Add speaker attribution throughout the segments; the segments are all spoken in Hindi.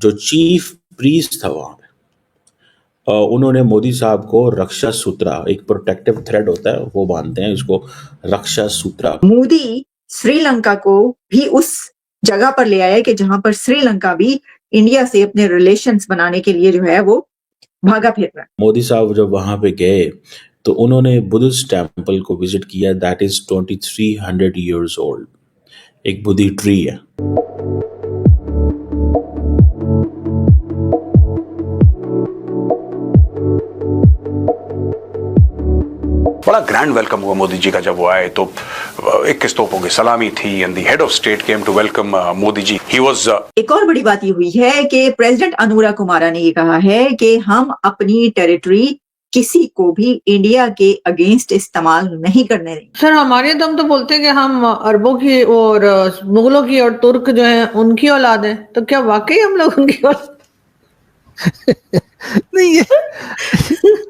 Speaker 1: जो चीफ प्रीस्ट था वहां पे, उन्होंने मोदी साहब को रक्षा सूत्रा, एक प्रोटेक्टिव थ्रेड होता है वो बांधते हैं इसको, रक्षा सूत्रा।
Speaker 2: मोदी श्रीलंका को भी उस जगह पर ले आया कि जहां पर श्रीलंका भी इंडिया से अपने रिलेशंस बनाने के लिए जो है वो भागा फिर रहा है।
Speaker 1: मोदी साहब जब वहां पे गए तो उन्होंने बुद्धिस्ट टेम्पल को विजिट किया, दैट इज 2300 years old, एक बुद्धि ट्री है।
Speaker 3: बड़ा ग्रैंड वेलकम हुआ मोदी जी का जब वो आए, तो 21 तोपों की सलामी थी and the head of state came to welcome Modi ji. He was
Speaker 2: एक और बड़ी बात ये हुई है कि प्रेसिडेंट अनुरा कुमारा ने ये कहा है कि हम अपनी टेरिटरी किसी को भी इंडिया के अगेंस्ट इस्तेमाल नहीं करने देंगे।
Speaker 4: सर हमारे दम तो बोलते हैं कि हम अरबों की और मुगलों की और तुर्क जो है उनकी औलाद है, तो क्या वाकई हम लोग उनकी औलाद?
Speaker 5: नहीं, ये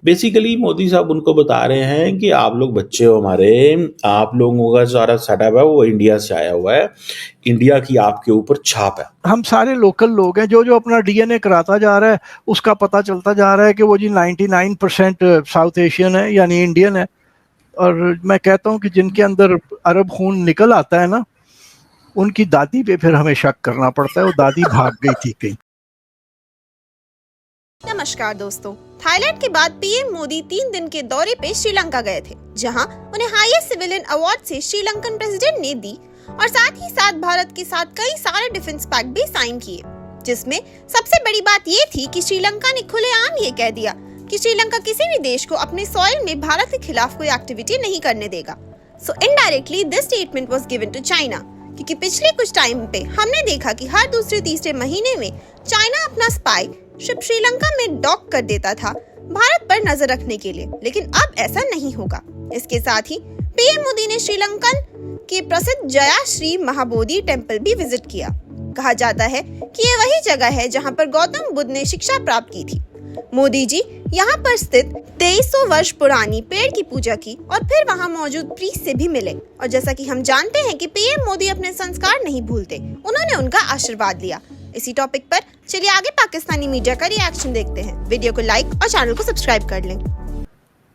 Speaker 1: बेसिकली मोदी साहब उनको बता रहे हैं कि आप लोग बच्चे हो हमारे, आप लोगों का सारा सेटअप है वो इंडिया से आया हुआ है, इंडिया की आपके ऊपर छाप है।
Speaker 5: हम सारे लोकल लोग हैं, जो जो अपना डीएनए कराता जा रहा है उसका पता चलता जा रहा है कि वो जी 99% साउथ एशियन है यानी इंडियन है। और मैं कहता हूँ कि जिनके अंदर अरब खून निकल आता है ना, उनकी दादी पे फिर हमें शक करना पड़ता है, वो दादी भाग गई थी कहीं।
Speaker 6: नमस्कार दोस्तों, थाईलैंड के बाद पीएम मोदी 3 दिन के दौरे पे श्रीलंका गए थे, जहां उन्हें हाईएस्ट सिविलियन अवार्ड से श्रीलंकन प्रेसिडेंट ने दी और साथ ही साथ भारत के साथ कई सारे डिफेंस पैक्ट भी साइन किए, जिसमें सबसे बड़ी बात ये थी कि श्रीलंका ने खुलेआम ये कह दिया कि श्रीलंका किसी भी देश को अपने सॉइल में भारत के खिलाफ कोई एक्टिविटी नहीं करने देगा। So indirectly this statement was given to China, क्योंकि पिछले कुछ टाइम पे हमने देखा कि हर दूसरे तीसरे महीने में चाइना अपना स्पाई शिप श्रीलंका में डॉक कर देता था भारत पर नजर रखने के लिए, लेकिन अब ऐसा नहीं होगा। इसके साथ ही पीएम मोदी ने श्रीलंकन के प्रसिद्ध जया श्री महाबोधि टेम्पल भी विजिट किया। कहा जाता है कि ये वही जगह है जहां पर गौतम बुद्ध ने शिक्षा प्राप्त की थी। मोदी जी यहाँ पर स्थित 2300 वर्ष पुरानी पेड़ की पूजा की और फिर वहाँ मौजूद प्रीस्ट से भी मिले। और जैसा कि हम जानते हैं कि पीएम मोदी अपने संस्कार नहीं भूलते, उन्होंने उनका आशीर्वाद लिया। इसी टॉपिक पर चलिए आगे पाकिस्तानी मीडिया का रिएक्शन देखते हैं। वीडियो को लाइक और चैनल को सब्सक्राइब कर लें।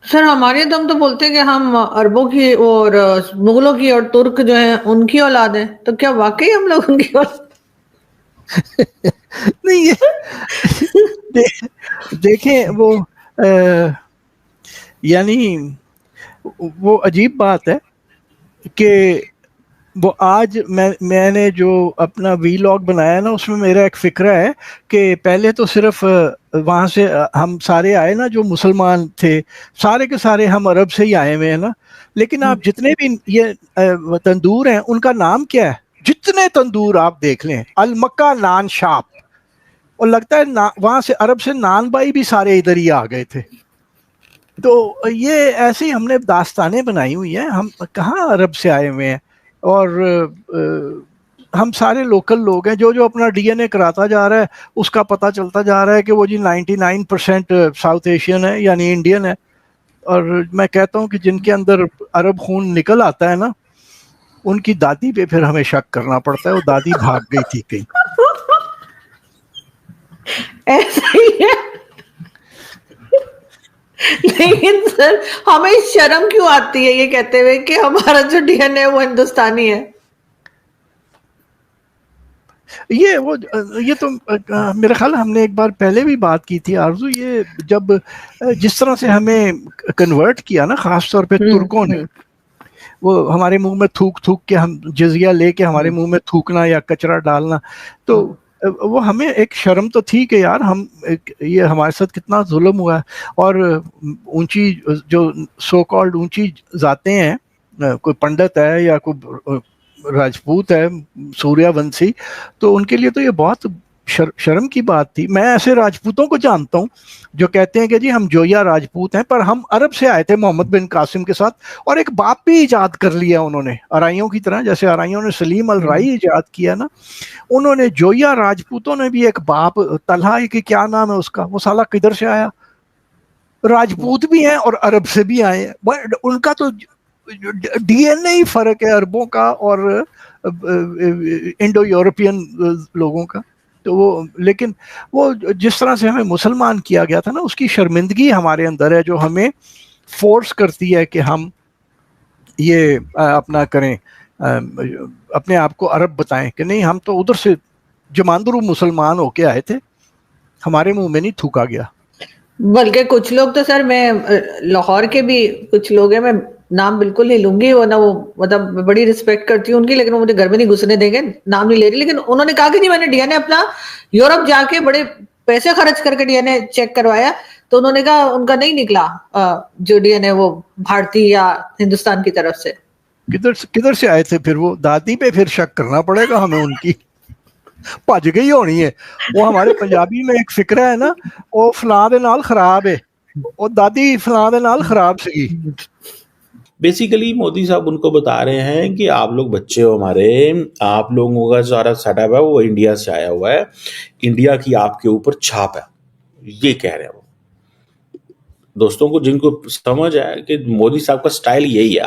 Speaker 4: सर हमारे दम तो बोलते हैं कि हम अरबों की और मुगलों की और तुर्क जो है उनकी औलाद है, तो क्या वाकई हम लोग उनकी औलाद?
Speaker 5: नहीं, ये देखें वो यानी वो अजीब बात है कि वो आज मैंने जो अपना वीलॉग बनाया ना, उसमें मेरा एक फिक्रा है कि पहले तो सिर्फ वहाँ से हम सारे आए ना, जो मुसलमान थे सारे के सारे हम अरब से ही आए हुए हैं ना, लेकिन आप जितने भी ये तंदूर हैं उनका नाम क्या है? जितने तंदूर आप देख लें, अल मक्का नान शाप, और लगता है वहाँ से अरब से नान भाई भी सारे इधर ही आ गए थे। तो ये ऐसे ही हमने दास्तानें बनाई हुई हैं, हम कहाँ अरब से आए हुए हैं। और हम सारे लोकल लोग हैं, जो जो अपना डीएनए कराता जा रहा है उसका पता चलता जा रहा है कि वो जी 99% साउथ एशियन है यानी इंडियन है। और मैं कहता हूँ कि जिनके अंदर अरब खून निकल आता है ना, उनकी दादी पे फिर हमें शक करना पड़ता है, वो दादी भाग गई थी कहीं।
Speaker 4: ऐसा ही है। लेकिन सर हमें शर्म क्यों आती है ये कहते हुए कि हमारा जो डीएनए है वो हिंदुस्तानी है?
Speaker 5: ये तो मेरे ख्याल हमने एक बार पहले भी बात की थी आरजू, ये जब जिस तरह से हमें कन्वर्ट किया ना, खास तौर पे तुर्कों ने, वो हमारे मुंह में थूक थूक के, हम जजिया लेके हमारे मुंह में थूकना या कचरा डालना, तो वो हमें एक शर्म तो थी कि यार हम ये हमारे साथ कितना जुल्म हुआ है। और ऊंची जो सो कॉल्ड ऊंची जातें हैं, कोई पंडित है या कोई राजपूत है सूर्यवंशी, तो उनके लिए तो ये बहुत शर्म की बात थी। मैं ऐसे राजपूतों को जानता हूँ जो कहते हैं कि जी हम जोया राजपूत हैं, पर हम अरब से आए थे मोहम्मद बिन कासिम के साथ, और एक बाप भी इजाद कर लिया उन्होंने, अराइयों की तरह, जैसे अराइयों ने सलीम अल राई इजाद किया ना, उन्होंने जोया राजपूतों ने भी एक बाप, तलहा की क्या नाम है उसका, वो साला किधर से आया, राजपूत भी हैं और अरब से भी आए हैं। उनका तो डीएनए ही फर्क है अरबों का और इंडो यूरोपियन लोगों का। तो वो, लेकिन वो जिस तरह से हमें मुसलमान किया गया था ना, उसकी शर्मिंदगी हमारे अंदर है, जो हमें फोर्स करती है कि हम ये अपना करें, अपने आप को अरब बताएं कि नहीं, हम तो उधर से जमांदरू मुसलमान होके आए थे, हमारे मुंह में नहीं थूका गया।
Speaker 4: बल्कि कुछ लोग तो सर, मैं लाहौर के भी कुछ लोग हैं, मैं नाम बिल्कुल नहीं लूंगी, वो ना, वो मतलब मैं बड़ी रिस्पेक्ट करती हूँ उनकी, लेकिन वो मुझे घर में नहीं घुसने देंगे, नाम नहीं ले रही, लेकिन उन्होंने कहा कि नहीं, मैंने डीएनए अपना यूरोप जाके बड़े पैसे खर्च करके डीएनए चेक करवाया, तो उन्होंने कहा उनका नहीं निकला जो डीएनए वो भारतीय या हिंदुस्तान की तरफ से।
Speaker 5: किधर से आए थे फिर वो? दादी पे फिर शक करना पड़ेगा हमें, उनकी भज गई होनी है। वो हमारे पंजाबी में एक फिक्रा है ना, वो फलां दे नाल खराब है, वो दादी फलां दे नाल खराब सी।
Speaker 1: बेसिकली मोदी साहब उनको बता रहे हैं कि आप लोग बच्चे हो हमारे, आप लोगों का सारा सेटअप है वो इंडिया से आया हुआ है, इंडिया की आपके ऊपर छाप है, ये कह रहे हैं वो। दोस्तों को जिनको समझ है कि मोदी साहब का स्टाइल यही है,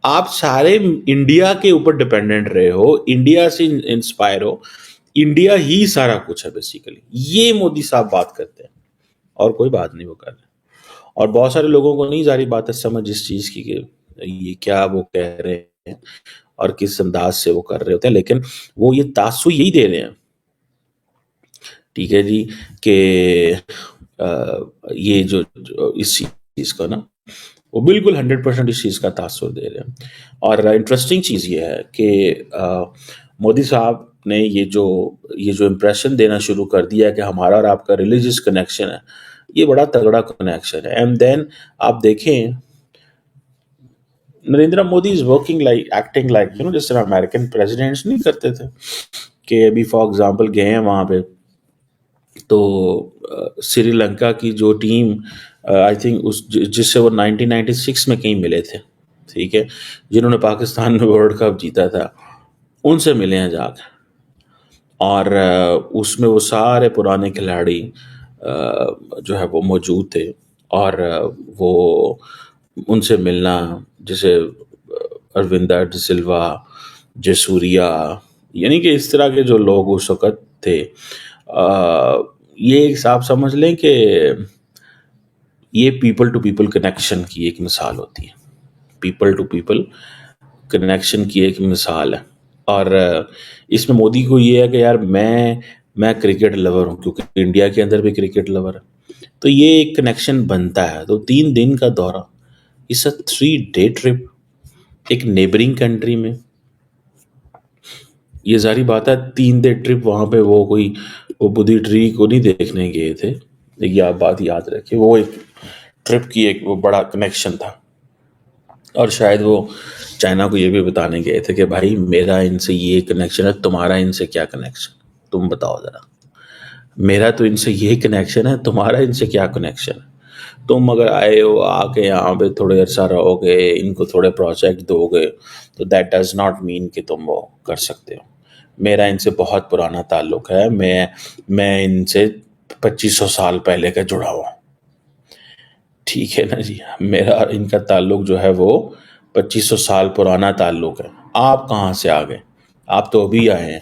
Speaker 1: आप सारे इंडिया के ऊपर डिपेंडेंट रहे हो, इंडिया से इंस्पायर हो, इंडिया ही सारा कुछ है बेसिकली, ये मोदी साहब बात करते हैं और कोई बात नहीं वो कर रहे। और बहुत सारे लोगों को नहीं सारी बात है समझ इस चीज की कि ये क्या वो कह रहे हैं और किस अंदाज से वो कर रहे होते हैं, लेकिन वो ये तासुर यही दे रहे हैं, ठीक है जी, कि ये जो इस चीज का ना, वो बिल्कुल 100% इस चीज का तासुर दे रहे हैं। और इंटरेस्टिंग चीज ये है कि मोदी साहब ने ये जो इम्प्रेशन देना शुरू कर दिया है कि हमारा और आपका रिलीजियस कनेक्शन है, ये बड़ा तगड़ा कनेक्शन है। एंड देन आप देखें, Narendra Modi is working like, acting like, जिस तरह अमेरिकन प्रेसिडेंट्स नहीं करते थे, कि अभी फॉर एग्जांपल गए हैं वहाँ पे, तो श्रीलंका की जो टीम, आई थिंक जिससे वो 1996 में कहीं मिले थे, ठीक है, जिन्होंने पाकिस्तान में वर्ल्ड कप जीता था, उनसे मिले हैं जाकर, और उसमें वो सारे पुराने खिलाड़ी जो है वो मौजूद थे, और वो उनसे मिलना, जैसे अरविंदा डिसिल्वा, जसूरिया, यानी कि इस तरह के जो लोग उस वक़्त थे, ये एक आप समझ लें कि ये पीपल टू पीपल कनेक्शन की एक मिसाल होती है, पीपल टू पीपल कनेक्शन की एक मिसाल है। और इसमें मोदी को ये है कि यार मैं क्रिकेट लवर हूँ, क्योंकि इंडिया के अंदर भी क्रिकेट लवर है, तो ये एक कनेक्शन बनता है। तो 3 दिन का दौरा, इट्स अ 3-day ट्रिप एक नेबरिंग कंट्री में। ये जारी बात है 3 डे ट्रिप वहाँ पे वो बुद्धि ट्री को नहीं देखने गए थे, ये आप बात याद रखिए, वो एक ट्रिप की एक वो बड़ा कनेक्शन था। और शायद वो चाइना को ये भी बताने गए थे कि भाई मेरा इनसे ये कनेक्शन है, तुम्हारा इनसे क्या कनेक्शन, तुम बताओ ज़रा, मेरा तो इनसे ये कनेक्शन है, तुम्हारा इनसे क्या कनेक्शन है। तुम अगर आए हो, आके यहाँ पे थोड़े अर्सा रहोगे, इनको थोड़े प्रोजेक्ट दोगे, तो दैट डज नॉट मीन कि तुम वो कर सकते हो। मेरा इनसे बहुत पुराना ताल्लुक़ है, मैं इनसे 2500 साल पहले का जुड़ा हुआ, ठीक है ना जी। मेरा इनका ताल्लुक़ जो है वो 2500 साल पुराना ताल्लुक़ है। आप कहाँ से आ गए? आप तो अभी आए हैं,